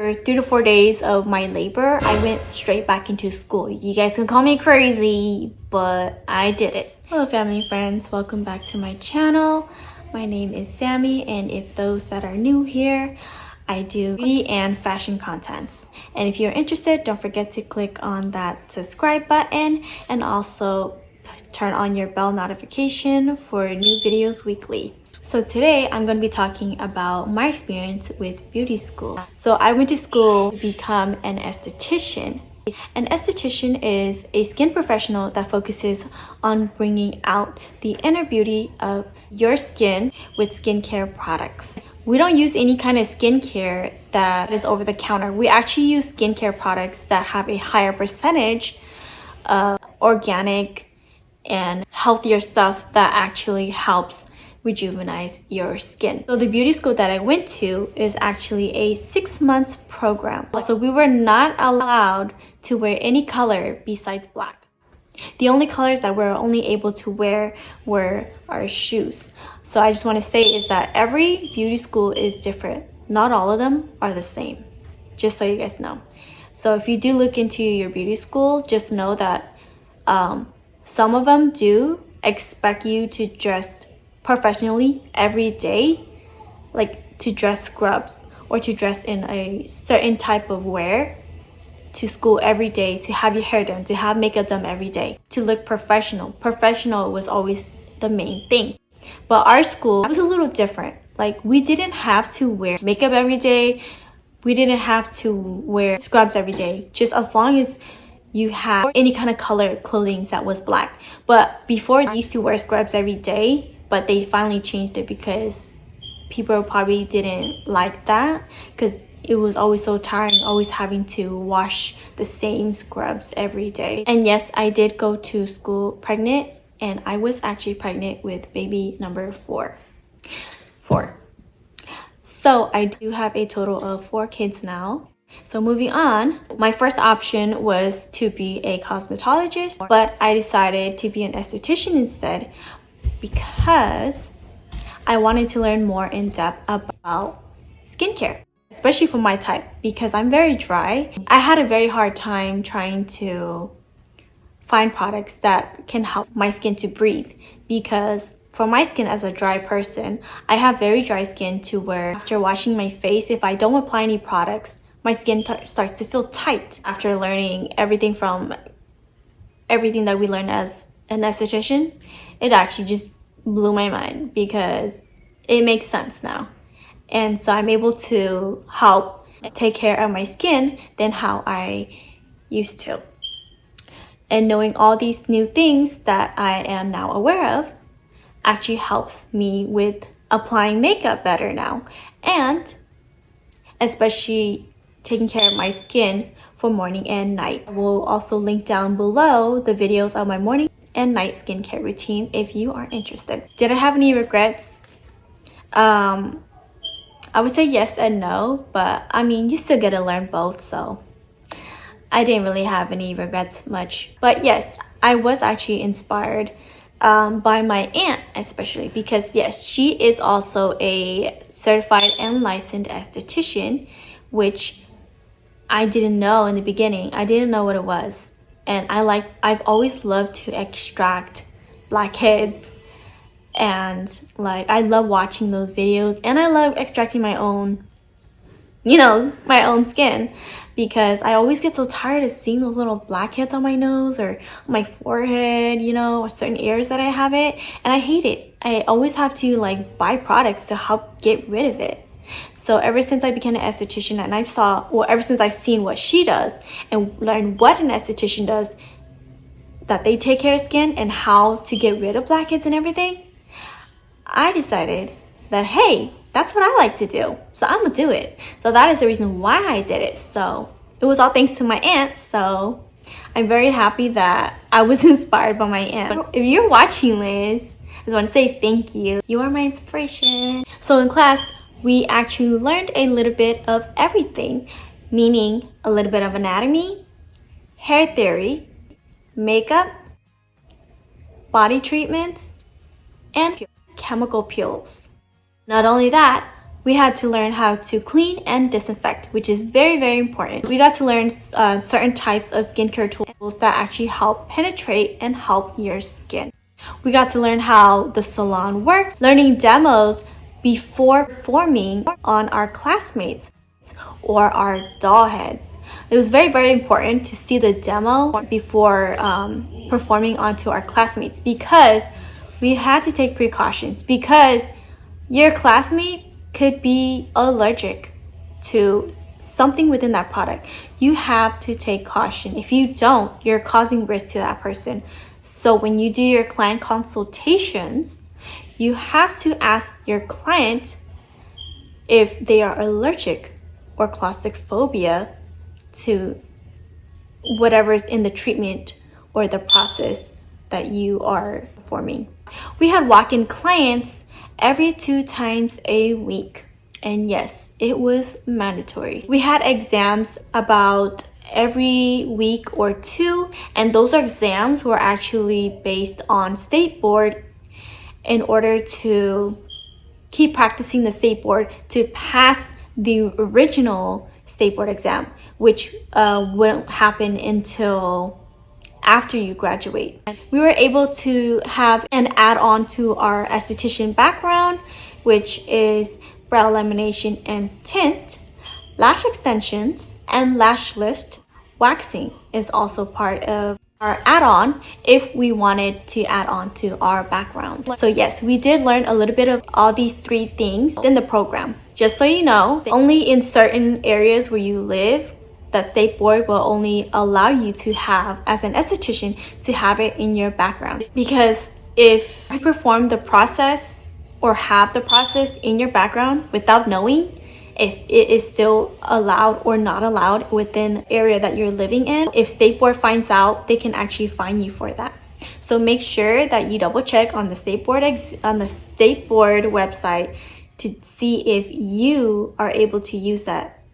after 3 to 4 days of my labor, I went straight back into school. You guys can call me crazy, but I did it. Hello family and friends, welcome back to my channel. My name is Sammy, and if those that are new here, I do beauty and fashion contents. And if you're interested, don't forget to click on that subscribe button and also turn on your bell notification for new videos weekly. So today I'm going to be talking about my experience with beauty school. So I went to school to become an esthetician. An esthetician is a skin professional that focuses on bringing out the inner beauty of your skin with skincare products. We don't use any kind of skincare that is over the counter. We actually use skincare products that have a higher percentage of organic and healthier stuff that actually helps rejuvenate your skin. So the beauty school that I went to is actually a 6-month program. So we were not allowed to wear any color besides black. The only colors that we're only able to wear were our shoes. So I just want to say is that every beauty school is different. Not all of them are the same, just so you guys know. So if you do look into your beauty school, just know that some of them do expect you to dress professionally every day, like to dress scrubs or to dress in a certain type of wear to school every day, to have your hair done, to have makeup done every day, to look professional. Professional was always the main thing. But our school was a little different. Like, we didn't have to wear makeup every day. We didn't have to wear scrubs every day, just as long as you have any kind of color clothing that was black. But before, I used to wear scrubs every day, but they finally changed it because people probably didn't like that, because it was always so tiring, always having to wash the same scrubs every day. And yes, I did go to school pregnant, and I was actually pregnant with baby number 4. So I do have a total of 4 kids now. So moving on, my first option was to be a cosmetologist, but I decided to be an esthetician instead because I wanted to learn more in depth about skincare, especially for my type, because I'm very dry. I had a very hard time trying to find products that can help my skin to breathe, because for my skin as a dry person, I have very dry skin to where after washing my face, if I don't apply any products, my skin starts to feel tight. After learning everything that we learned as an esthetician, it actually just blew my mind because it makes sense now. And so I'm able to help take care of my skin than how I used to. And knowing all these new things that I am now aware of actually helps me with applying makeup better now, and especially taking care of my skin for morning and night. I will also link down below the videos of my morning and night skincare routine if you are interested. Did I have any regrets? I would say yes and no, but I mean, you still get to learn both, so I didn't really have any regrets much. But yes, I was actually inspired by my aunt, especially because yes, she is also a certified and licensed esthetician, which I didn't know in the beginning. I didn't know what it was. And I've always loved to extract blackheads, and like I love watching those videos, and I love extracting my own, my own skin, because I always get so tired of seeing those little blackheads on my nose or on my forehead, or certain areas that I have it, and I hate it. I always have to like buy products to help get rid of it. So ever since I became an esthetician, and ever since I've seen what she does and learned what an esthetician does, that they take care of skin and how to get rid of blackheads and everything, I decided that, hey, that's what I like to do, so I'm gonna do it. So that is the reason why I did it. So it was all thanks to my aunt. So I'm very happy that I was inspired by my aunt. If you're watching this, I just want to say thank you. You are my inspiration. So in class, we actually learned a little bit of everything, meaning a little bit of anatomy, hair theory, makeup, body treatments, and chemical peels. Not only that, we had to learn how to clean and disinfect, which is very, very important. We got to learn certain types of skincare tools that actually help penetrate and help your skin. We got to learn how the salon works, learning demos before performing on our classmates or our doll heads. It was very, very important to see the demo before performing onto our classmates, because we had to take precautions, because your classmate could be allergic to something within that product. You have to take caution. If you don't, you're causing risk to that person. So when you do your client consultations, you have to ask your client if they are allergic or claustrophobia to whatever is in the treatment or the process that you are performing. We had walk-in clients every 2 times a week, and yes, it was mandatory. We had exams about every week or 2, and those exams were actually based on state board in order to keep practicing the state board to pass the original state board exam, which wouldn't happen until after you graduate. We were able to have an add-on to our esthetician background, which is brow lamination and tint, lash extensions, and lash lift. Waxing is also part of our add-on if we wanted to add on to our background. So yes, we did learn a little bit of all these 3 things in the program. Just so you know, only in certain areas where you live, the state board will only allow you to have, as an esthetician, to have it in your background. Because if you perform the process or have the process in your background without knowing if it is still allowed or not allowed within the area that you're living in, if state board finds out, they can actually fine you for that. So make sure that you double check on the state board website to see if you are able to use that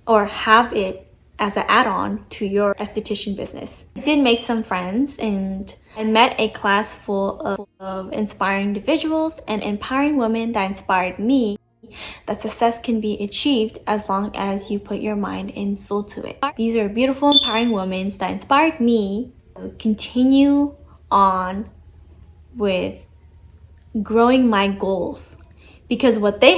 or have it as an add-on to your esthetician business. I did make some friends, and I met a class full of inspiring individuals and empowering women that inspired me that success can be achieved as long as you put your mind and soul to it. These are beautiful, empowering women that inspired me to continue on with growing my goals, because what they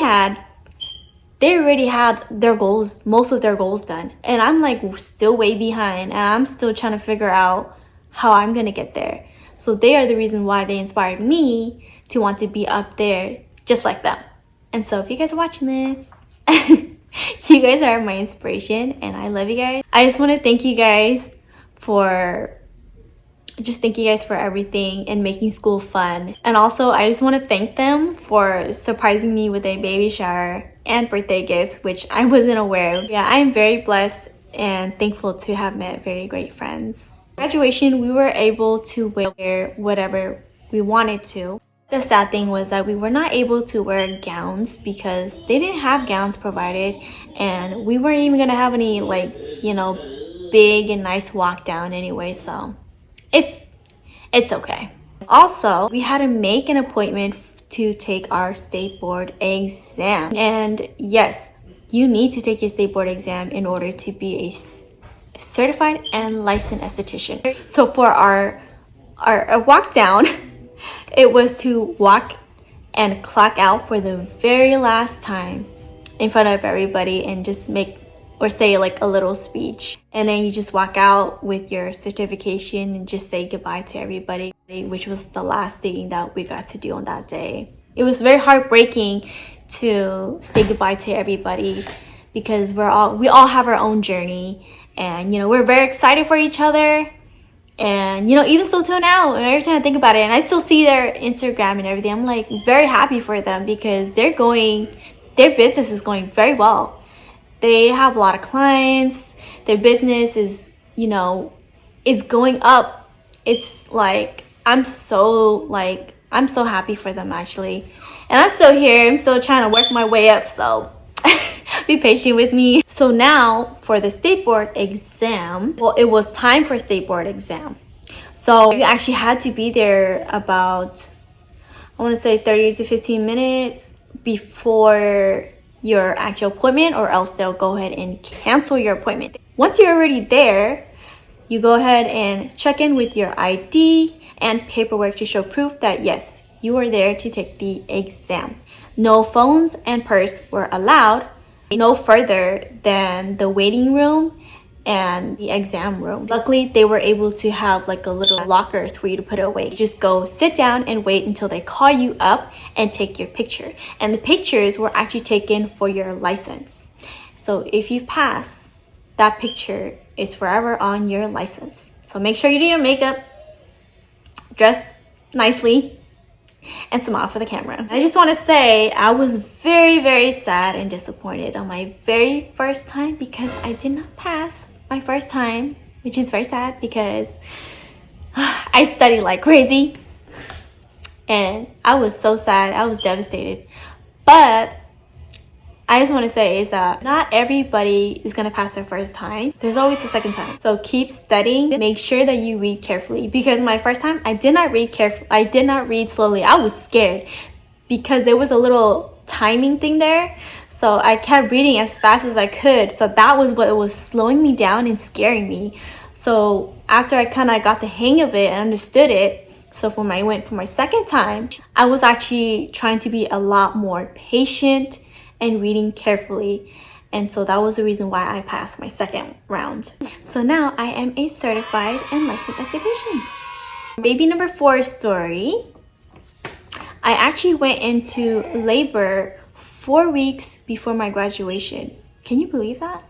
already had their goals, most of their goals done, and I'm like still way behind, and I'm still trying to figure out how I'm gonna get there. So they are the reason why they inspired me to want to be up there just like them. And so if you guys are watching this, you guys are my inspiration, and I love you guys. I just want to thank you guys for everything and making school fun. And also I just want to thank them for surprising me with a baby shower and birthday gifts, which I wasn't aware of. Yeah, I'm very blessed and thankful to have met very great friends. Graduation, we were able to wear whatever we wanted to. The sad thing was that we were not able to wear gowns because they didn't have gowns provided, and we weren't even gonna have any, like, you know, big and nice walk down anyway, so it's okay. Also, we had to make an appointment to take our state board exam, and yes, you need to take your state board exam in order to be a certified and licensed esthetician. So for our walk down, it was to walk and clock out for the very last time in front of everybody and just make or say like a little speech, and then you just walk out with your certification and just say goodbye to everybody, which was the last thing that we got to do on that day. It was very heartbreaking to say goodbye to everybody because we all have our own journey, and you know, we're very excited for each other. And you know, even still till now, every time I think about it, and I still see their Instagram and everything, I'm like very happy for them because their business is going very well. They have a lot of clients. Their business is, you know, it's going up. It's like I'm so happy for them actually. And I'm still here. I'm still trying to work my way up, so be patient with me. So now for the state board exam, well, it was time for state board exam. So you actually had to be there about, I want to say 30 to 15 minutes before your actual appointment, or else they'll go ahead and cancel your appointment. Once you're already there, you go ahead and check in with your ID and paperwork to show proof that yes, you are there to take the exam. No phones and purse were allowed no further than the waiting room and the exam room. Luckily, they were able to have like a little lockers for you to put it away. You just go sit down and wait until they call you up and take your picture. And the pictures were actually taken for your license. So if you pass, that picture is forever on your license. So make sure you do your makeup, dress nicely, and smile for the camera. I just want to say I was very, very sad and disappointed on my very first time because I did not pass my first time, which is very sad because I studied like crazy and I was so sad. I was devastated. But I just want to say is that not everybody is going to pass their first time. There's always a second time. So keep studying. Make sure that you read carefully, because my first time I did not read carefully. I did not read slowly. I was scared because there was a little timing thing there. So I kept reading as fast as I could. So that was what was slowing me down and scaring me. So after I kind of got the hang of it and understood it, so when I went for my second time, I was actually trying to be a lot more patient and reading carefully, and so that was the reason why I passed my second round. So now I am a certified and licensed esthetician. Baby number 4 story. I actually went into labor 4 weeks before my graduation. Can you believe that?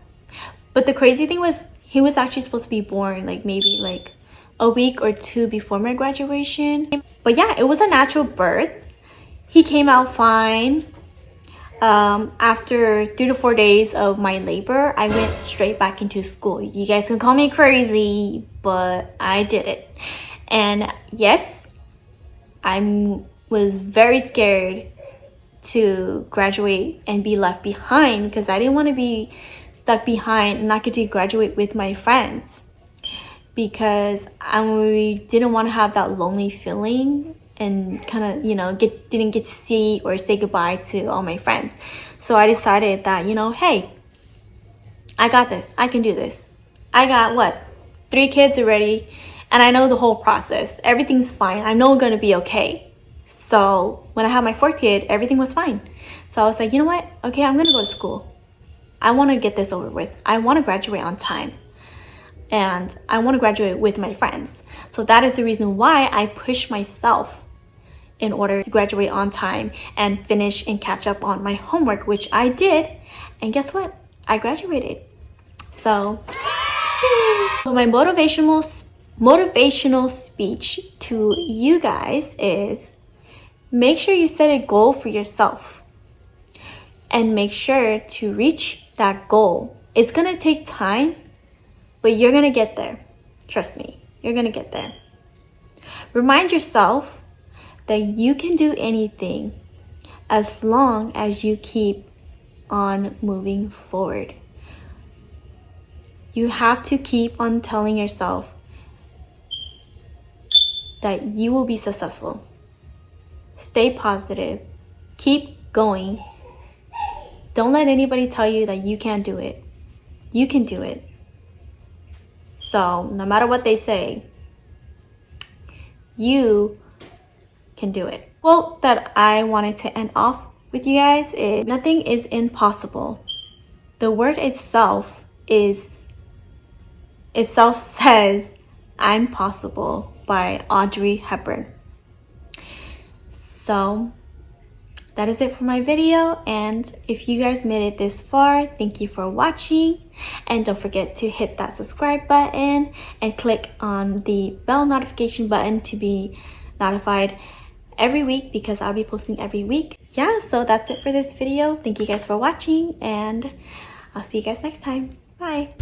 But the crazy thing was, he was actually supposed to be born like maybe like a week or 2 before my graduation. But yeah, it was a natural birth. He came out fine. After 3 to 4 days of my labor, I went straight back into school. You guys can call me crazy, but I did it. And yes, I was very scared to graduate and be left behind, because I didn't want to be stuck behind and not get to graduate with my friends, because I didn't want to have that lonely feeling and kind of, you know, didn't get to see or say goodbye to all my friends. So I decided that, you know, hey, I got this. I can do this. I got what? 3 kids already, and I know the whole process. Everything's fine. I know I'm gonna be okay. So when I had my 4th kid, everything was fine. So I was like, you know what? Okay, I'm gonna go to school. I want to get this over with. I want to graduate on time, and I want to graduate with my friends. So that is the reason why I push myself in order to graduate on time and finish and catch up on my homework, which I did. And guess what? I graduated. So my motivational speech to you guys is, make sure you set a goal for yourself and make sure to reach that goal. It's gonna take time, but you're gonna get there. Trust me, you're gonna get there. Remind yourself that you can do anything as long as you keep on moving forward. You have to keep on telling yourself that you will be successful. Stay positive. Keep going. Don't let anybody tell you that you can't do it. You can do it. So no matter what they say, you can do it. Quote that I wanted to end off with you guys is, nothing is impossible. The word itself says, I'm possible, by Audrey Hepburn. So that is it for my video, and if you guys made it this far, thank you for watching, and don't forget to hit that subscribe button and click on the bell notification button to be notified every week, because I'll be posting every week. Yeah, so that's it for this video. Thank you guys for watching, and I'll see you guys next time. Bye.